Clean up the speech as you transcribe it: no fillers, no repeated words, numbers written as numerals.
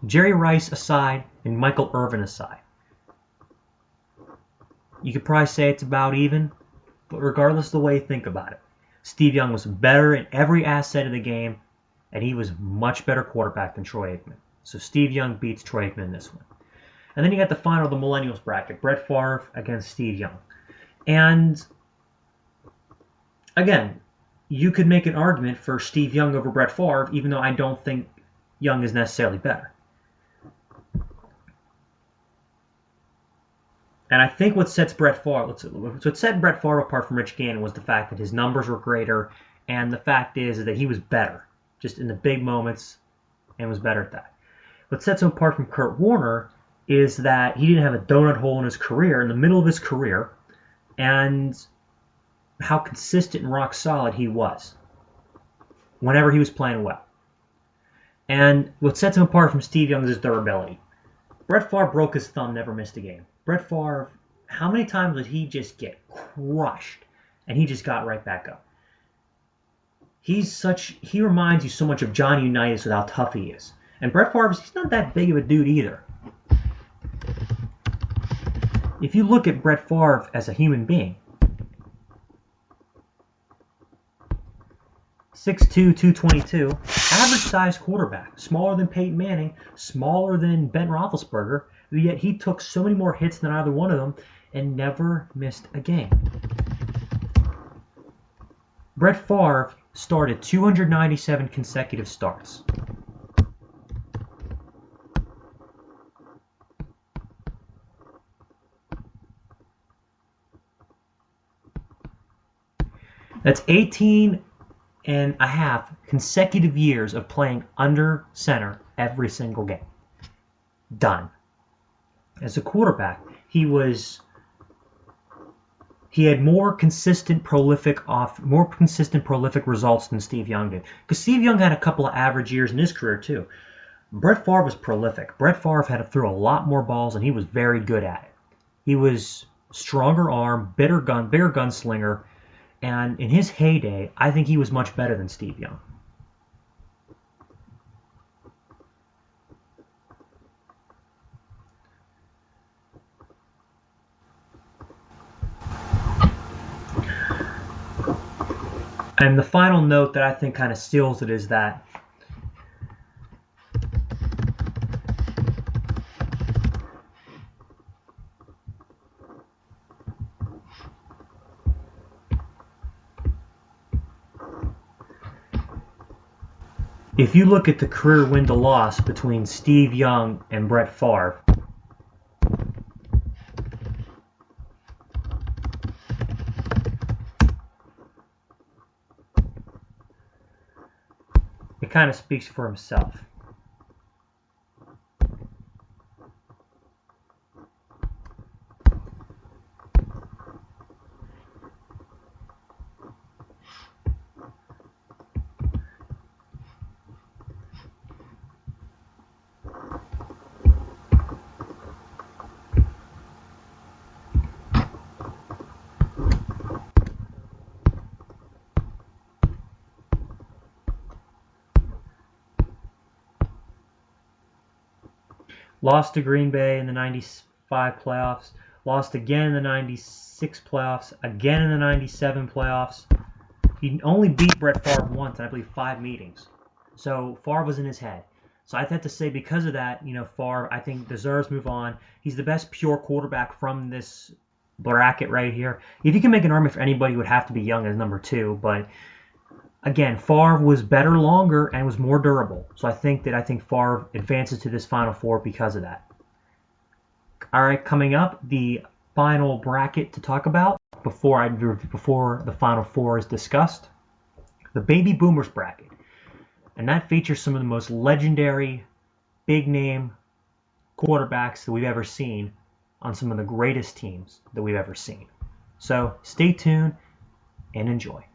Jerry Rice aside and Michael Irvin aside, you could probably say it's about even, but regardless of the way you think about it, Steve Young was better in every asset of the game, and he was a much better quarterback than Troy Aikman. So Steve Young beats Troy Aikman in this one. And then you got the final of the Millennials bracket, Brett Favre against Steve Young. And again, you could make an argument for Steve Young over Brett Favre, even though I don't think Young is necessarily better. And I think what set Brett Favre apart from Rich Gannon was the fact that his numbers were greater, and the fact is that he was better, just in the big moments, and was better at that. What sets him apart from Kurt Warner is that he didn't have a donut hole in his career, in the middle of his career, and how consistent and rock solid he was whenever he was playing well. And what sets him apart from Steve Young is his durability. Brett Favre broke his thumb, never missed a game. Brett Favre, how many times did he just get crushed and he just got right back up? He reminds you so much of Johnny Unitas with how tough he is. And Brett Favre, he's not that big of a dude either. If you look at Brett Favre as a human being, 6'2", 222, average size quarterback, smaller than Peyton Manning, smaller than Ben Roethlisberger, yet he took so many more hits than either one of them and never missed a game. Brett Favre started 297 consecutive starts. That's 18 and a half consecutive years of playing under center every single game. Done. As a quarterback, he had more consistent prolific results than Steve Young did. Because Steve Young had a couple of average years in his career too. Brett Favre was prolific. Brett Favre had to throw a lot more balls, and he was very good at it. He was stronger arm, bigger gunslinger, and in his heyday, I think he was much better than Steve Young. And the final note that I think kind of seals it is that if you look at the career win to loss between Steve Young and Brett Favre, it kind of speaks for himself. Lost to Green Bay in the 95 playoffs. Lost again in the 96 playoffs. Again in the 97 playoffs. He only beat Brett Favre once, and I believe 5 meetings. So Favre was in his head. So I have to say, because of that, Favre, I think, deserves to move on. He's the best pure quarterback from this bracket right here. If you can make an argument for anybody, it would have to be Young as number 2, but again, Favre was better longer and was more durable. So I think Favre advances to this Final Four because of that. All right, coming up, the final bracket to talk about before the Final Four is discussed, the Baby Boomers bracket. And that features some of the most legendary, big-name quarterbacks that we've ever seen on some of the greatest teams that we've ever seen. So stay tuned and enjoy.